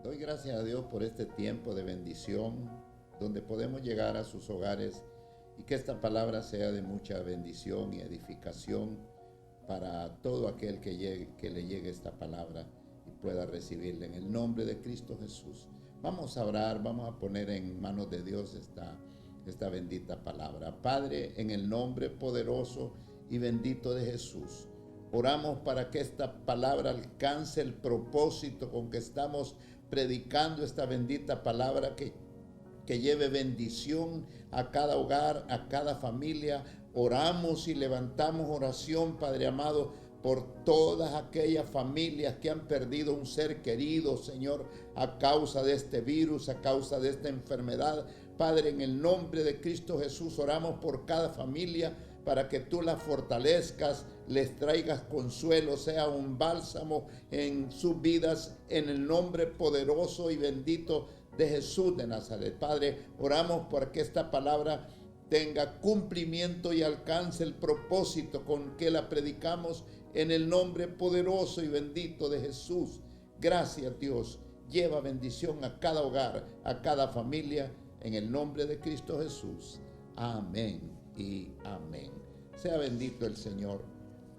Doy gracias a Dios por este tiempo de bendición donde podemos llegar a sus hogares y que esta palabra sea de mucha bendición y edificación para todo aquel que le llegue esta palabra y pueda recibirla en el nombre de Cristo Jesús. Vamos a orar, vamos a poner en manos de Dios esta bendita palabra. Padre, en el nombre poderoso y bendito de Jesús, oramos para que esta palabra alcance el propósito con que estamos predicando esta bendita palabra, que lleve bendición a cada hogar, a cada familia. Oramos y levantamos oración, Padre amado, por todas aquellas familias que han perdido un ser querido, Señor, a causa de este virus, a causa de esta enfermedad. Padre, en el nombre de Cristo Jesús, oramos por cada familia para que tú la fortalezcas, les traigas consuelo, sea un bálsamo en sus vidas, en el nombre poderoso y bendito de Jesús de Nazaret. Padre, oramos para que esta palabra tenga cumplimiento y alcance el propósito con que la predicamos en el nombre poderoso y bendito de Jesús. Gracias, Dios. Lleva bendición a cada hogar, a cada familia, en el nombre de Cristo Jesús. Amén y amén. Sea bendito el Señor.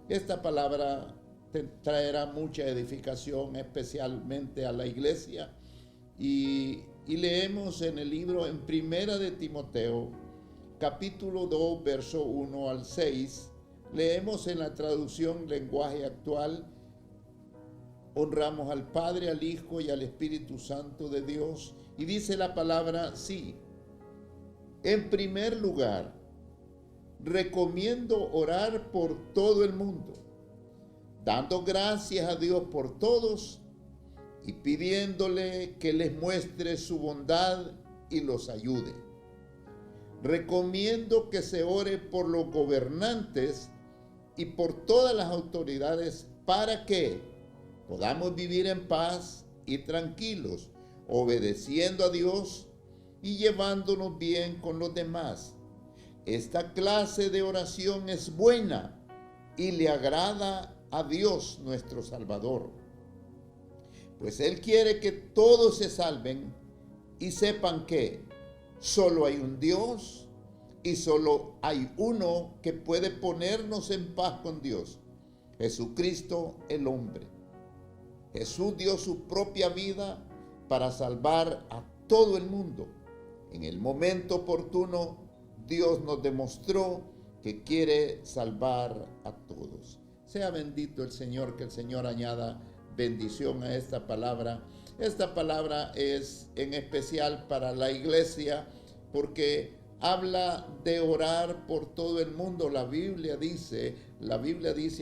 Esta palabra te traerá mucha edificación, especialmente a la iglesia. Y leemos en el libro, en Primera de Timoteo, capítulo 2, verso 1 al 6. Leemos en la traducción lenguaje actual: honramos al Padre, al Hijo y al Espíritu Santo de Dios. Y dice la palabra así: en primer lugar, recomiendo orar por todo el mundo, dando gracias a Dios por todos y pidiéndole que les muestre su bondad y los ayude. Recomiendo que se ore por los gobernantes y por todas las autoridades para que podamos vivir en paz y tranquilos, obedeciendo a Dios y llevándonos bien con los demás. Esta clase de oración es buena y le agrada a Dios nuestro Salvador, pues Él quiere que todos se salven y sepan que solo hay un Dios y solo hay uno que puede ponernos en paz con Dios: Jesucristo el hombre. Jesús dio su propia vida para salvar a todo el mundo. En el momento oportuno, Dios nos demostró que quiere salvar a todos. Sea bendito el Señor, que el Señor añada bendición a esta palabra. Esta palabra es en especial para la iglesia porque habla de orar por todo el mundo. La Biblia dice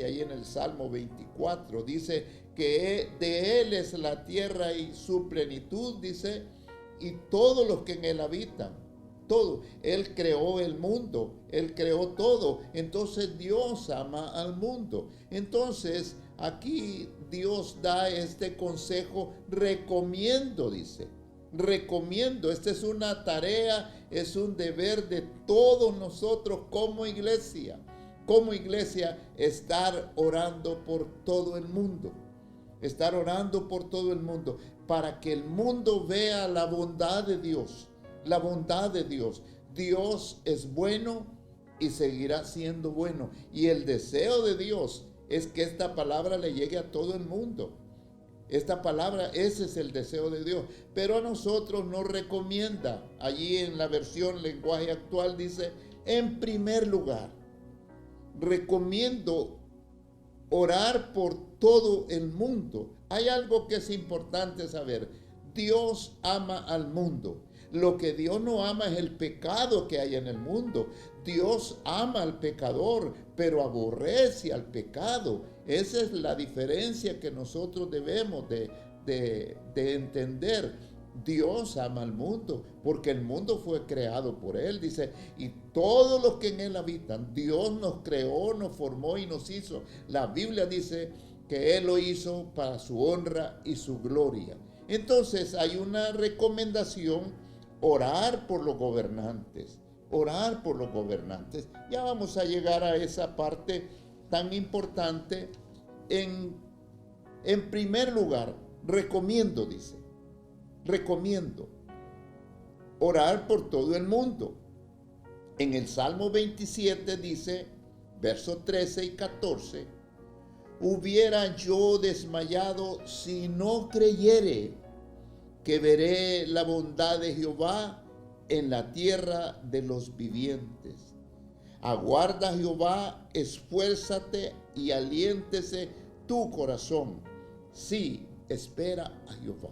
ahí en el Salmo 24, dice que de Él es la tierra y su plenitud, dice, y todos los que en Él habitan. Todo. Él creó el mundo, Él creó todo. Entonces Dios ama al mundo. Entonces aquí Dios da este consejo: recomiendo, dice. Recomiendo. Esta es una tarea, es un deber de todos nosotros como iglesia. Como iglesia, estar orando por todo el mundo. Estar orando por todo el mundo para que el mundo vea la bondad de Dios. La bondad de Dios. Dios es bueno y seguirá siendo bueno. Y el deseo de Dios es que esta palabra le llegue a todo el mundo. Esta palabra, ese es el deseo de Dios. Pero a nosotros nos recomienda, allí en la versión lenguaje actual dice: en primer lugar, recomiendo orar por todo el mundo. Hay algo que es importante saber: Dios ama al mundo. Lo que Dios no ama es el pecado que hay en el mundo. Dios ama al pecador, pero aborrece al pecado. Esa es la diferencia que nosotros debemos de entender. Dios ama al mundo, porque el mundo fue creado por Él, dice, y todos los que en Él habitan. Dios nos creó, nos formó y nos hizo. La Biblia dice que Él lo hizo para su honra y su gloria. Entonces hay una recomendación: orar por los gobernantes. Orar por los gobernantes. Ya vamos a llegar a esa parte tan importante. En primer lugar, recomiendo, dice. recomiendo orar por todo el mundo. En el Salmo 27 dice, versos 13 y 14, hubiera yo desmayado si no creyere que veré la bondad de Jehová en la tierra de los vivientes. Aguarda a Jehová, esfuérzate y aliéntese tu corazón. Sí, espera a Jehová.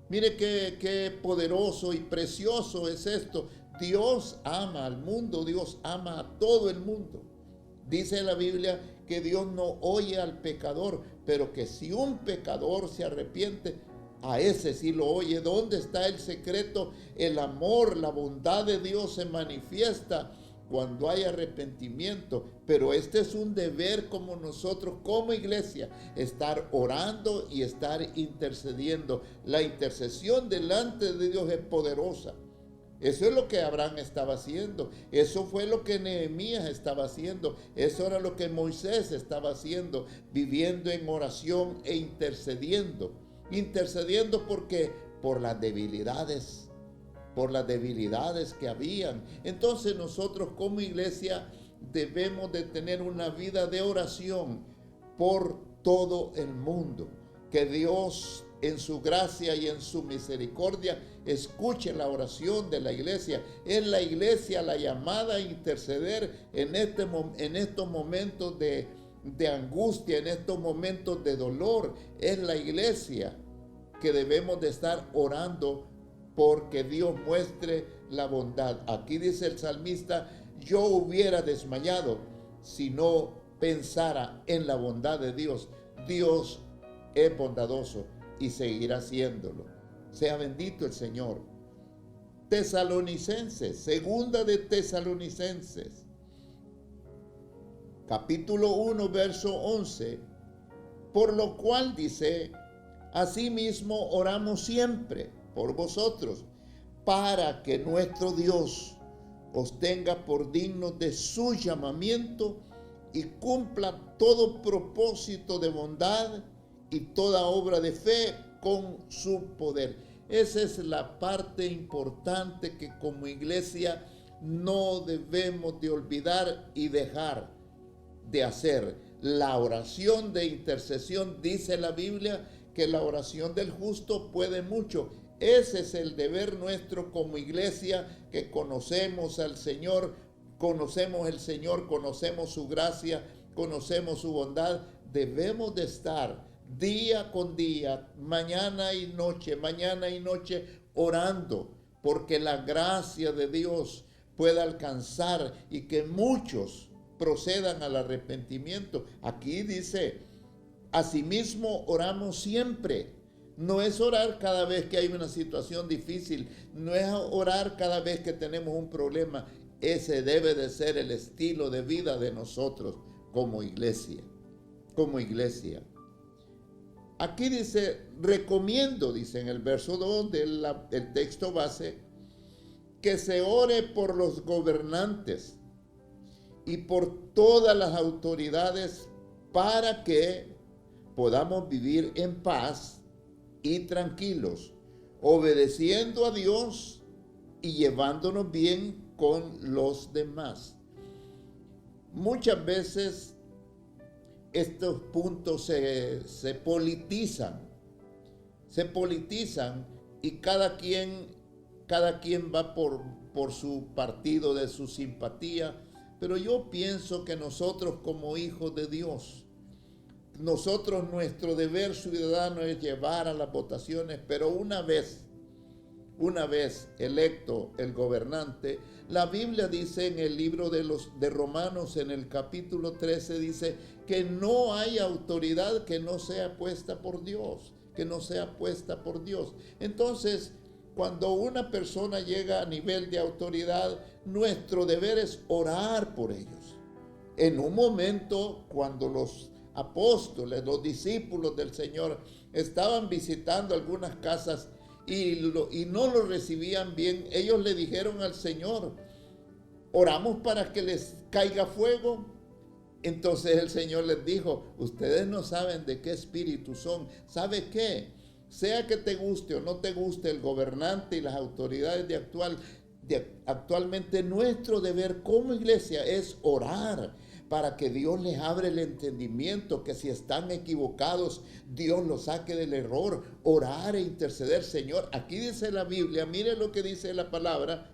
Mire qué poderoso y precioso es esto. Dios ama al mundo, Dios ama a todo el mundo. Dice la Biblia que Dios no oye al pecador, pero que si un pecador se arrepiente, a ese sí lo oye. ¿Dónde está el secreto? El amor, la bondad de Dios se manifiesta cuando hay arrepentimiento. Pero este es un deber como nosotros, como iglesia, estar orando y estar intercediendo. La intercesión delante de Dios es poderosa. Eso es lo que Abraham estaba haciendo. Eso fue lo que Nehemías estaba haciendo. Eso era lo que Moisés estaba haciendo, viviendo en oración e intercediendo. Intercediendo porque por las debilidades que habían. Entonces nosotros como iglesia debemos de tener una vida de oración por todo el mundo. Que Dios en su gracia y en su misericordia escuche la oración de la iglesia. Es la iglesia la llamada a interceder en estos momentos de angustia, en estos momentos de dolor. Es la iglesia que debemos de estar orando porque Dios muestre la bondad. Aquí dice el salmista, yo hubiera desmayado si no pensara en la bondad de Dios. Dios es bondadoso y seguirá haciéndolo. Sea bendito el Señor. Tesalonicenses, segunda de Tesalonicenses, capítulo 1, verso 11, por lo cual dice, asimismo oramos siempre por vosotros, para que nuestro Dios os tenga por dignos de su llamamiento y cumpla todo propósito de bondad y toda obra de fe con su poder. Esa es la parte importante que como iglesia no debemos de olvidar y dejar de hacer. La oración de intercesión, dice la Biblia, que la oración del justo puede mucho. Ese es el deber nuestro como iglesia que conocemos al Señor, conocemos el Señor, conocemos su gracia, conocemos su bondad. Debemos de estar día con día, mañana y noche, orando, porque la gracia de Dios pueda alcanzar y que muchos procedan al arrepentimiento. Aquí dice, asimismo oramos siempre. No es orar cada vez que hay una situación difícil, no es orar cada vez que tenemos un problema. Ese debe de ser el estilo de vida de nosotros como iglesia. Como iglesia. Aquí dice, recomiendo, dice en el verso 2 del texto base, que se ore por los gobernantes y por todas las autoridades para que podamos vivir en paz y tranquilos, obedeciendo a Dios y llevándonos bien con los demás. Muchas veces estos puntos se politizan y cada quien va por su partido de su simpatía, pero yo pienso que nosotros como hijos de Dios, nuestro deber ciudadano es llevar a las votaciones, pero una vez electo el gobernante, la Biblia dice en el libro de Romanos, en el capítulo 13, dice que no hay autoridad que no sea puesta por Dios, Entonces, cuando una persona llega a nivel de autoridad, nuestro deber es orar por ellos. En un momento, cuando los apóstoles, los discípulos del Señor, estaban visitando algunas casas y no lo recibían bien, ellos le dijeron al Señor, oramos para que les caiga fuego. Entonces el Señor les dijo, ustedes no saben de qué espíritu son. ¿Sabe qué? sea que te guste o no te guste el gobernante y las autoridades actualmente, nuestro deber como iglesia es orar para que Dios les abra el entendimiento, que si están equivocados, Dios los saque del error. Orar e interceder, Señor. Aquí dice la Biblia, mire lo que dice la palabra,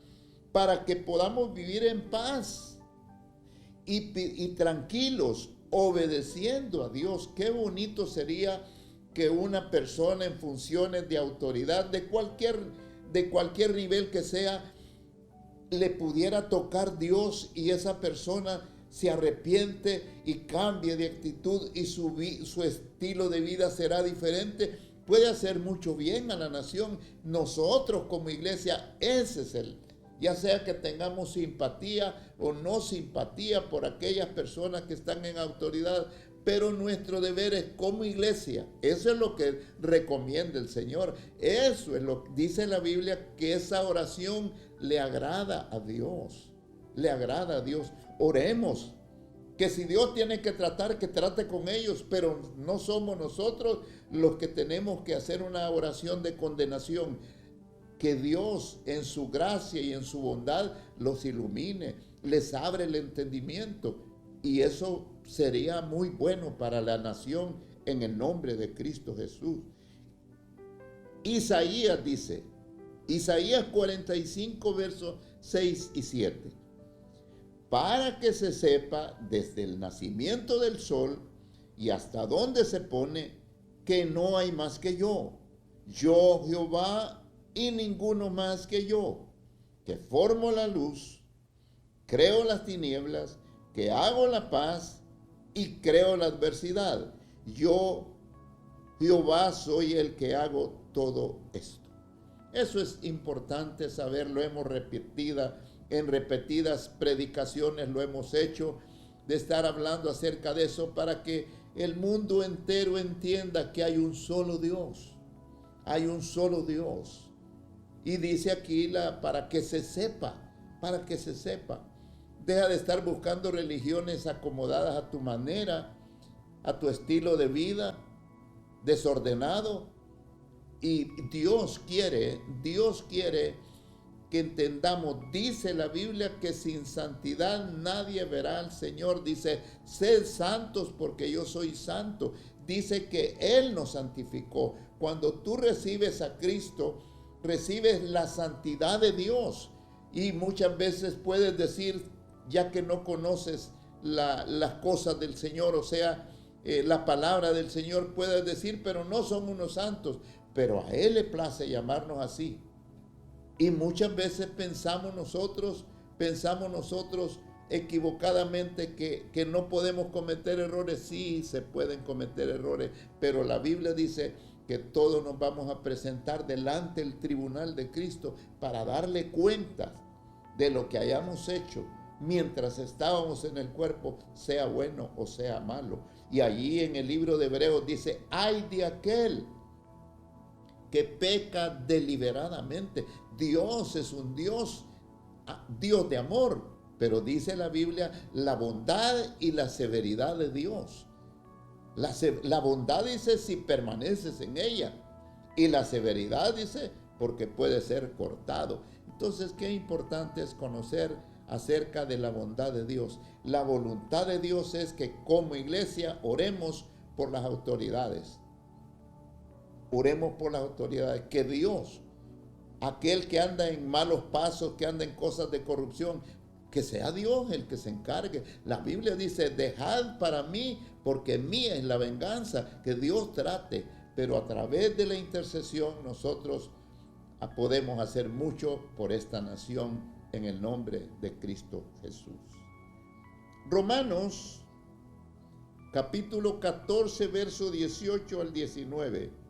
para que podamos vivir en paz y tranquilos, obedeciendo a Dios. Qué bonito sería que una persona en funciones de autoridad, de cualquier nivel que sea, le pudiera tocar Dios y esa persona se arrepiente y cambie de actitud y su estilo de vida será diferente. Puede hacer mucho bien a la nación. Nosotros como iglesia, ese es ya sea que tengamos simpatía o no simpatía por aquellas personas que están en autoridad, pero nuestro deber es como iglesia. Eso es lo que recomienda el Señor. Eso es lo que dice la Biblia, que esa oración le agrada a Dios. Le agrada a Dios. Oremos. Que si Dios tiene que tratar, que trate con ellos, pero no somos nosotros los que tenemos que hacer una oración de condenación. Que Dios en su gracia y en su bondad los ilumine, les abre el entendimiento. Y eso sería muy bueno para la nación en el nombre de Cristo Jesús. Isaías dice, Isaías 45, versos 6 y 7. Para que se sepa desde el nacimiento del sol y hasta dónde se pone, que no hay más que yo. Yo, Jehová, y ninguno más que yo, que formo la luz, creo las tinieblas, que hago la paz y creo la adversidad. Yo, Jehová, soy el que hago todo esto. Eso es importante saberlo. Hemos repetido en repetidas predicaciones, lo hemos hecho, de estar hablando acerca de eso para que el mundo entero entienda que hay un solo Dios. Hay un solo Dios. Y dice aquí para que se sepa, para que se sepa. Deja de estar buscando religiones acomodadas a tu manera, a tu estilo de vida, desordenado. Y Dios quiere que entendamos, dice la Biblia, que sin santidad nadie verá al Señor. Dice, sed santos porque yo soy santo. Dice que Él nos santificó. Cuando tú recibes a Cristo, recibes la santidad de Dios. Y muchas veces puedes decir, ya que no conoces las cosas del Señor, o sea, la palabra del Señor, puedes decir, pero no son unos santos. Pero a Él le place llamarnos así. Y muchas veces pensamos nosotros equivocadamente que no podemos cometer errores. Sí, se pueden cometer errores, pero la Biblia dice que todos nos vamos a presentar delante del tribunal de Cristo para darle cuentas de lo que hayamos hecho mientras estábamos en el cuerpo, sea bueno o sea malo. Y allí en el libro de Hebreos dice, ay de aquel que peca deliberadamente. Dios es un Dios de amor, pero dice la Biblia la bondad y la severidad de Dios. La bondad dice si permaneces en ella, y la severidad dice porque puede ser cortado. Entonces, qué importante es conocer acerca de la bondad de Dios. La voluntad de Dios es que como iglesia oremos por las autoridades. Oremos por las autoridades, que Dios, aquel que anda en malos pasos, que anda en cosas de corrupción, que sea Dios el que se encargue. La Biblia dice, dejad para mí, porque mía es la venganza, que Dios trate. Pero a través de la intercesión nosotros podemos hacer mucho por esta nación en el nombre de Cristo Jesús. Romanos, capítulo 14, verso 18 al 19.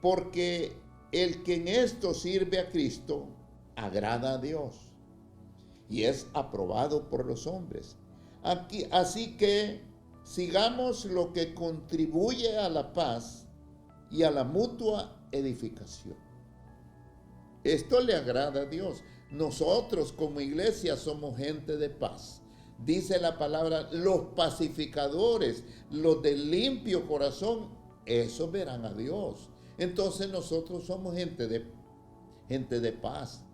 Porque el que en esto sirve a Cristo agrada a Dios y es aprobado por los hombres. Así que sigamos lo que contribuye a la paz y a la mutua edificación. Esto le agrada a Dios. Nosotros como iglesia somos gente de paz. Dice la palabra, los pacificadores, los de limpio corazón, esos verán a Dios. Entonces nosotros somos gente de paz.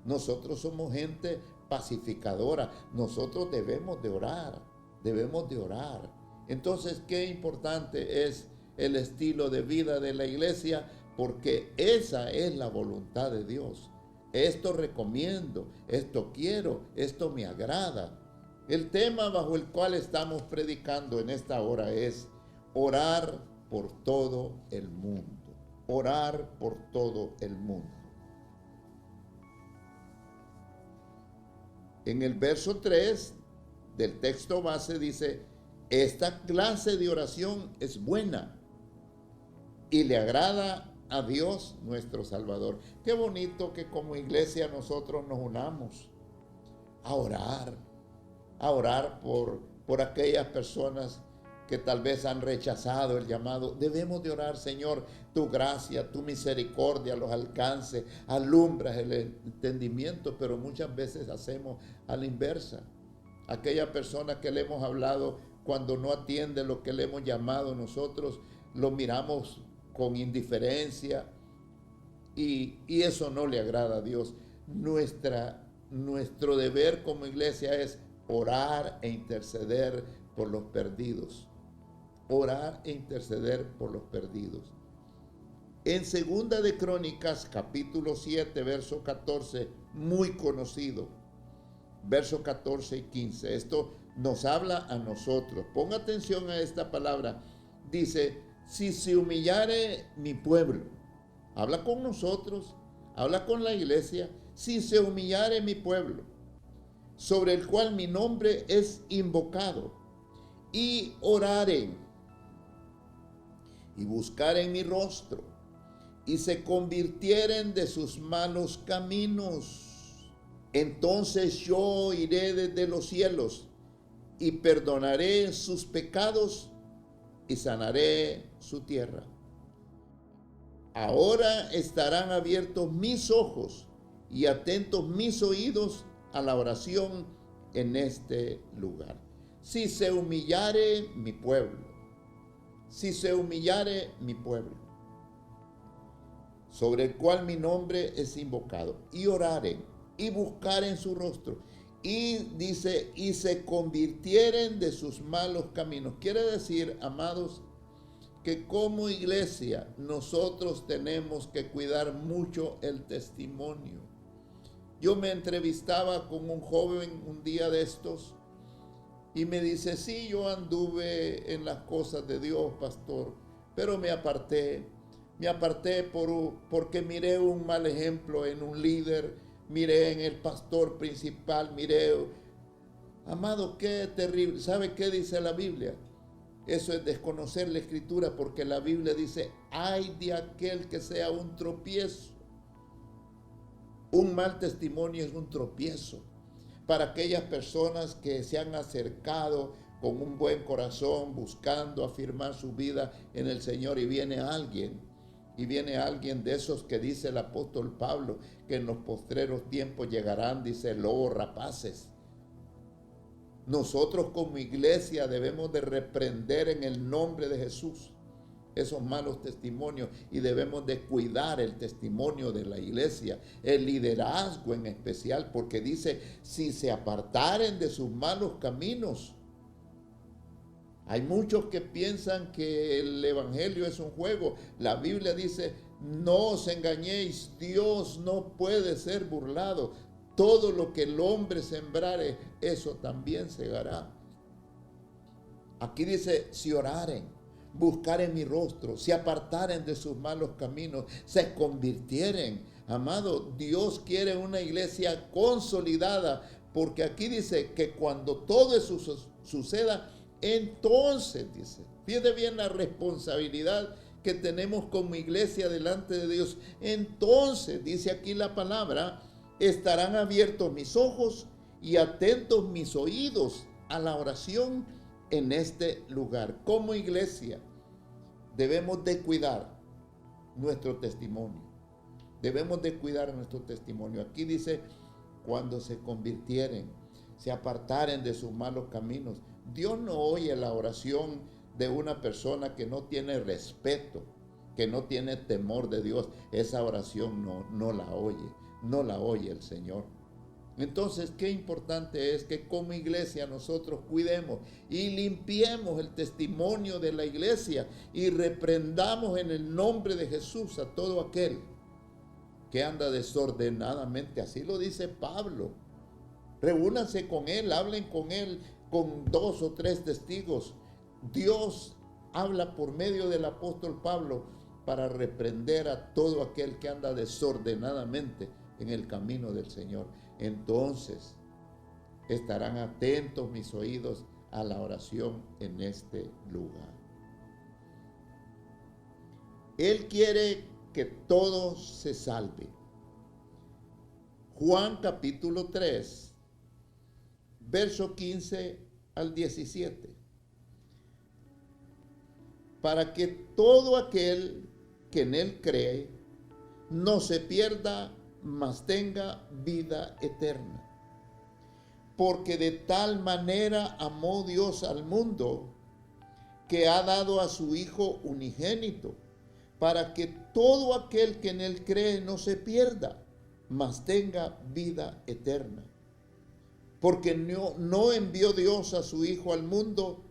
Nosotros somos gente pacificadora. Nosotros debemos de orar. Debemos de orar. Entonces, qué importante es el estilo de vida de la iglesia, porque esa es la voluntad de Dios. Esto recomiendo, esto quiero, esto me agrada. El tema bajo el cual estamos predicando en esta hora es orar por todo el mundo. Orar por todo el mundo. En el verso 3 del texto base dice: esta clase de oración es buena y le agrada a Dios nuestro Salvador. Qué bonito que como iglesia nosotros nos unamos a orar por aquellas personas que tal vez han rechazado el llamado. Debemos de orar: Señor, tu gracia, tu misericordia los alcance, alumbras el entendimiento, pero muchas veces hacemos a la inversa. Aquella persona que le hemos hablado, cuando no atiende lo que le hemos llamado, nosotros lo miramos con indiferencia y eso no le agrada a Dios. Nuestro deber como iglesia es orar e interceder por los perdidos. Orar e interceder por los perdidos. En Segunda de Crónicas, capítulo 7, verso 14, muy conocido, verso 14 y 15, esto nos habla a nosotros. Ponga atención a esta palabra. Dice: si se humillare mi pueblo, habla con nosotros, habla con la iglesia. Si se humillare mi pueblo, sobre el cual mi nombre es invocado, y oraren, y buscaren mi rostro, y se convirtieren de sus malos caminos, entonces yo oiré desde los cielos, y perdonaré sus pecados, y sanaré su tierra. Ahora estarán abiertos mis ojos y atentos mis oídos a la oración en este lugar. Si se humillare mi pueblo, si se humillare mi pueblo, sobre el cual mi nombre es invocado, y oraren, y buscaren su rostro, y dice, y se convirtieren de sus malos caminos. Quiere decir, amados, que como iglesia nosotros tenemos que cuidar mucho el testimonio. Yo me entrevistaba con un joven un día de estos y me dice: sí, yo anduve en las cosas de Dios, pastor, pero me aparté porque miré un mal ejemplo en un líder, miré en el pastor principal, miré. Amado, qué terrible. ¿Sabe qué dice la Biblia? Eso es desconocer la Escritura, porque la Biblia dice: ay de aquel que sea un tropiezo. Un mal testimonio es un tropiezo para aquellas personas que se han acercado con un buen corazón, buscando afirmar su vida en el Señor, y viene alguien de esos que dice el apóstol Pablo, que en los postreros tiempos llegarán, dice, lobos rapaces. Nosotros como iglesia debemos de reprender en el nombre de Jesús esos malos testimonios, y debemos de cuidar el testimonio de la iglesia, el liderazgo en especial, porque dice: si se apartaren de sus malos caminos. Hay muchos que piensan que el evangelio es un juego. La Biblia dice: no os engañéis, Dios no puede ser burlado. Todo lo que el hombre sembrare, eso también segará. Aquí dice: si oraren, buscaren mi rostro, se apartaren de sus malos caminos, se convirtieren. Amado, Dios quiere una iglesia consolidada, porque aquí dice que cuando todo eso suceda, entonces, dice, fíjate bien la responsabilidad que tenemos como iglesia delante de Dios. Entonces, dice aquí la palabra, estarán abiertos mis ojos y atentos mis oídos a la oración en este lugar. Como iglesia debemos de cuidar nuestro testimonio. Debemos de cuidar nuestro testimonio. Aquí dice: cuando se convirtieren, se apartaren de sus malos caminos. Dios no oye la oración de una persona que no tiene respeto, que no tiene temor de Dios, esa oración no la oye, no la oye el Señor. Entonces, qué importante es que como iglesia nosotros cuidemos y limpiemos el testimonio de la iglesia y reprendamos en el nombre de Jesús a todo aquel que anda desordenadamente. Así lo dice Pablo. Reúnanse con él, hablen con él, con 2 o 3 testigos. Dios habla por medio del apóstol Pablo para reprender a todo aquel que anda desordenadamente en el camino del Señor. Entonces estarán atentos mis oídos a la oración en este lugar. Él quiere que todos se salven. Juan capítulo 3, verso 15 al 17. Para que todo aquel que en él cree no se pierda, mas tenga vida eterna. Porque de tal manera amó Dios al mundo, que ha dado a su Hijo unigénito, para que todo aquel que en él cree no se pierda, mas tenga vida eterna. Porque no envió Dios a su Hijo al mundo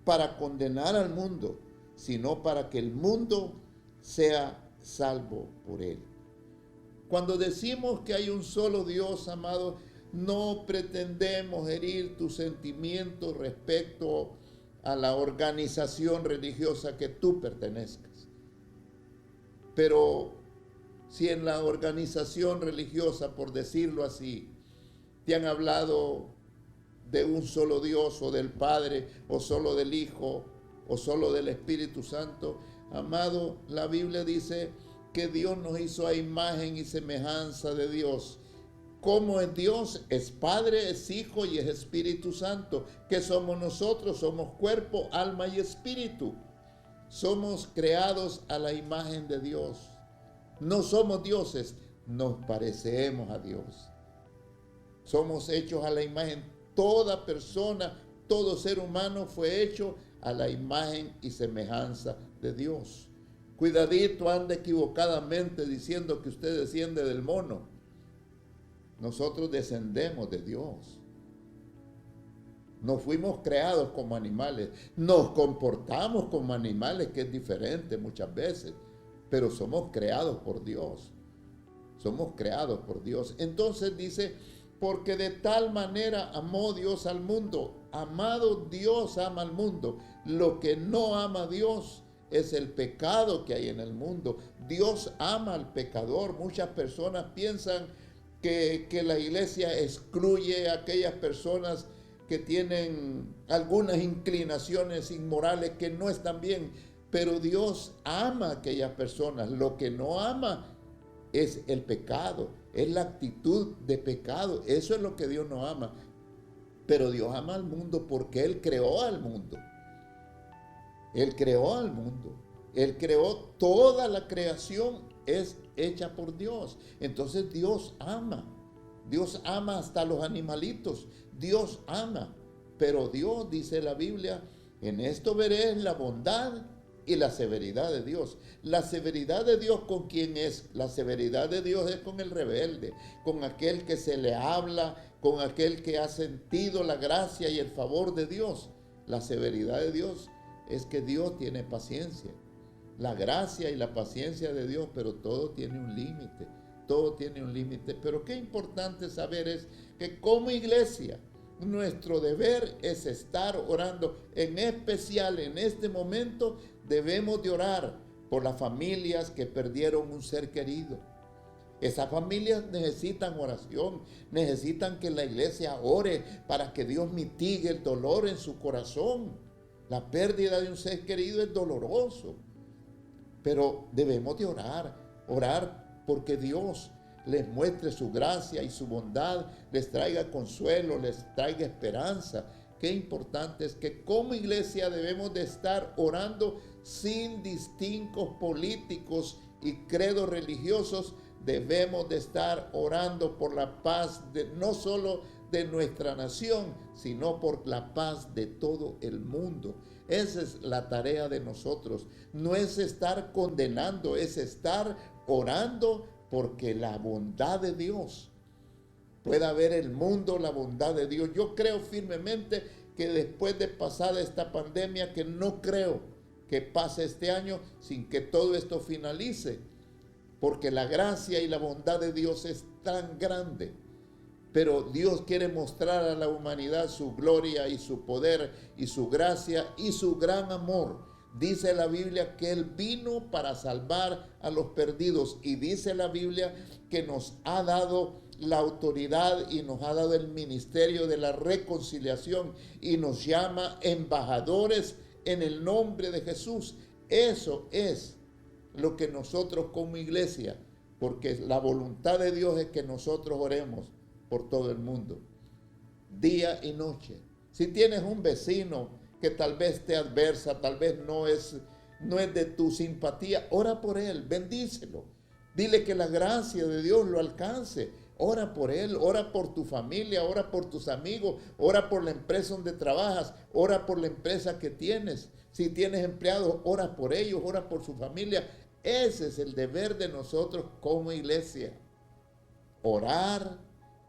para condenar al mundo, sino para que el mundo sea salvo por él. Cuando decimos que hay un solo Dios, amado, no pretendemos herir tus sentimientos respecto a la organización religiosa que tú pertenezcas. Pero si en la organización religiosa, por decirlo así, te han hablado de un solo Dios, o del Padre, o solo del Hijo, o solo del Espíritu Santo, amado, la Biblia dice que Dios nos hizo a imagen y semejanza de Dios. ¿Cómo es Dios? Es Padre, es Hijo y es Espíritu Santo. ¿Qué somos nosotros? Somos cuerpo, alma y espíritu. Somos creados a la imagen de Dios. No somos dioses, nos parecemos a Dios. Somos hechos a la imagen. Toda persona, todo ser humano fue hecho a la imagen y semejanza de Dios. Cuidadito, anda equivocadamente diciendo que usted desciende del mono. Nosotros descendemos de Dios. No fuimos creados como animales. Nos comportamos como animales, que es diferente muchas veces. Pero somos creados por Dios. Somos creados por Dios. Entonces dice, porque de tal manera amó Dios al mundo. Amado, Dios ama al mundo. Lo que no ama a Dios es el pecado que hay en el mundo. Dios ama al pecador. Muchas personas piensan que la iglesia excluye a aquellas personas que tienen algunas inclinaciones inmorales que no están bien. Pero Dios ama a aquellas personas. Lo que no ama es el pecado, es la actitud de pecado. Eso es lo que Dios no ama. Pero Dios ama al mundo porque Él creó al mundo. Él creó al mundo. Él creó toda la creación, es hecha por Dios. Entonces Dios ama. Dios ama hasta los animalitos. Dios ama. Pero Dios, dice la Biblia, en esto veréis la bondad y la severidad de Dios. La severidad de Dios, ¿con quién es? La severidad de Dios es con el rebelde, con aquel que se le habla, con aquel que ha sentido la gracia y el favor de Dios. La severidad de Dios es que Dios tiene paciencia. La gracia y la paciencia de Dios, pero todo tiene un límite. Todo tiene un límite. Pero qué importante saber es que como iglesia, nuestro deber es estar orando. En especial en este momento debemos de orar por las familias que perdieron un ser querido. Esas familias necesitan oración, necesitan que la iglesia ore para que Dios mitigue el dolor en su corazón. La pérdida de un ser querido es doloroso, pero debemos de orar porque Dios les muestre su gracia y su bondad, les traiga consuelo, les traiga esperanza. Qué importante es que como iglesia debemos de estar orando sin distingos políticos y credos religiosos. Debemos de estar orando por la paz no solo de nuestra nación, sino por la paz de todo el mundo. Esa es la tarea de nosotros. No es estar condenando, es estar orando porque la bondad de Dios pueda ver el mundo, la bondad de Dios. Yo creo firmemente que después de pasada esta pandemia, que no creo que pase este año sin que todo esto finalice, porque la gracia y la bondad de Dios es tan grande. Pero Dios quiere mostrar a la humanidad su gloria y su poder y su gracia y su gran amor. Dice la Biblia que Él vino para salvar a los perdidos, y dice la Biblia que nos ha dado la autoridad y nos ha dado el ministerio de la reconciliación y nos llama embajadores en el nombre de Jesús. Eso es lo que nosotros como iglesia, porque la voluntad de Dios es que nosotros oremos por todo el mundo, día y noche. Si tienes un vecino que tal vez te adversa, tal vez no es de tu simpatía, ora por él, bendícelo. Dile que la gracia de Dios lo alcance. Ora por él, ora por tu familia, ora por tus amigos, ora por la empresa donde trabajas, ora por la empresa que tienes. Si tienes empleados, ora por ellos, ora por su familia. Ese es el deber de nosotros como iglesia. Orar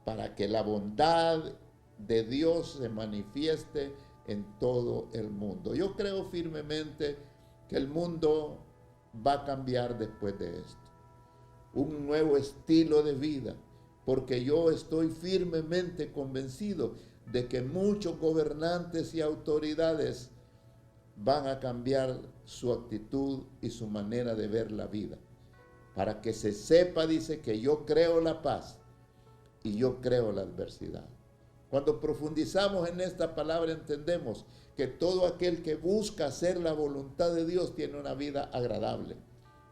para que la bondad de Dios se manifieste en todo el mundo. Yo creo firmemente que el mundo va a cambiar después de esto. Un nuevo estilo de vida, porque yo estoy firmemente convencido de que muchos gobernantes y autoridades van a cambiar su actitud y su manera de ver la vida. Para que se sepa, dice, que yo creo la paz y yo creo la adversidad. Cuando profundizamos en esta palabra entendemos que todo aquel que busca hacer la voluntad de Dios tiene una vida agradable,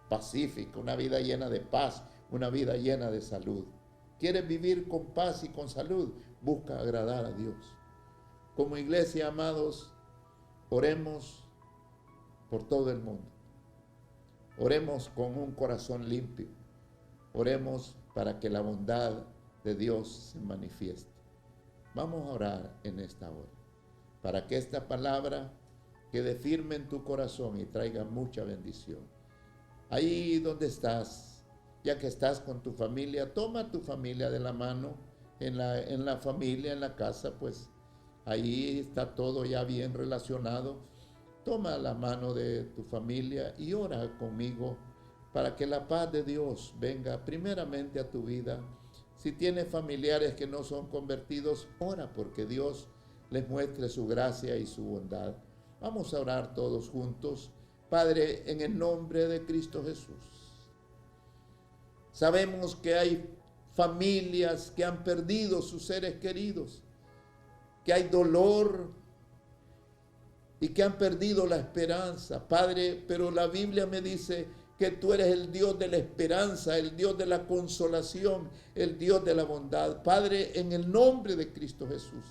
pacífica, una vida llena de paz, una vida llena de salud. ¿Quieres vivir con paz y con salud? Busca agradar a Dios. Como iglesia, amados, oremos por todo el mundo. Oremos con un corazón limpio. Oremos para que la bondad de Dios se manifieste. Vamos a orar en esta hora, para que esta palabra quede firme en tu corazón y traiga mucha bendición. Ahí donde estás, ya que estás con tu familia, toma a tu familia de la mano, en la familia, en la casa, pues ahí está todo ya bien relacionado. Toma la mano de tu familia y ora conmigo para que la paz de Dios venga primeramente a tu vida. Si tienes familiares que no son convertidos, ora porque Dios les muestre su gracia y su bondad. Vamos a orar todos juntos. Padre, en el nombre de Cristo Jesús. Sabemos que hay familias que han perdido sus seres queridos, que hay dolor y que han perdido la esperanza. Padre, pero la Biblia me dice que tú eres el Dios de la esperanza, el Dios de la consolación, el Dios de la bondad. Padre, en el nombre de Cristo Jesús,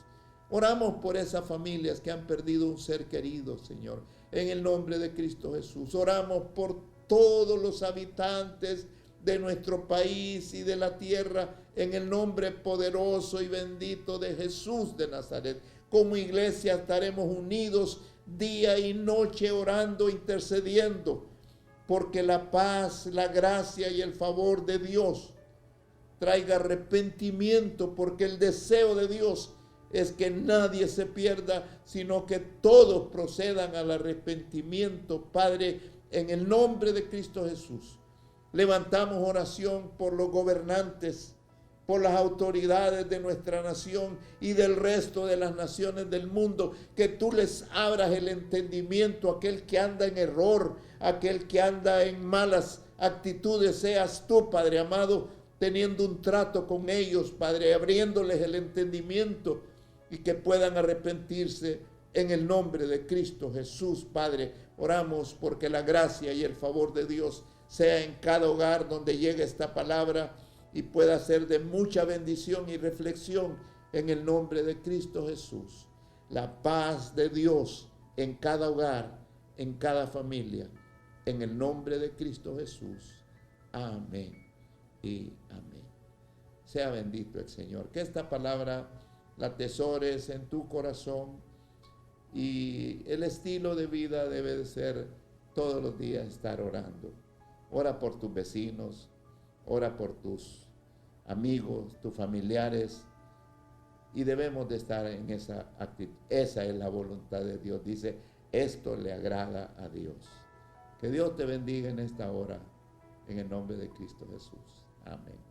oramos por esas familias que han perdido un ser querido, Señor. En el nombre de Cristo Jesús, oramos por todos los habitantes de nuestro país y de la tierra, en el nombre poderoso y bendito de Jesús de Nazaret. Como iglesia estaremos unidos día y noche orando, intercediendo, porque la paz, la gracia y el favor de Dios traiga arrepentimiento, porque el deseo de Dios es que nadie se pierda, sino que todos procedan al arrepentimiento. Padre, en el nombre de Cristo Jesús, levantamos oración por los gobernantes, por las autoridades de nuestra nación y del resto de las naciones del mundo, que tú les abras el entendimiento a aquel que anda en error, aquel que anda en malas actitudes. Seas tú, Padre amado, teniendo un trato con ellos, Padre, abriéndoles el entendimiento y que puedan arrepentirse en el nombre de Cristo Jesús. Padre, oramos porque la gracia y el favor de Dios sea en cada hogar donde llegue esta palabra y pueda ser de mucha bendición y reflexión en el nombre de Cristo Jesús. La paz de Dios en cada hogar, en cada familia, en el nombre de Cristo Jesús. Amén y amén. Sea bendito el Señor. Que esta palabra la atesores en tu corazón Y el estilo de vida debe de ser todos los días estar orando. Ora por tus vecinos, ora por tus amigos, tus familiares, y debemos de estar en esa actitud. Esa es la voluntad de Dios. Dice, esto le agrada a Dios. Que Dios te bendiga en esta hora, en el nombre de Cristo Jesús. Amén.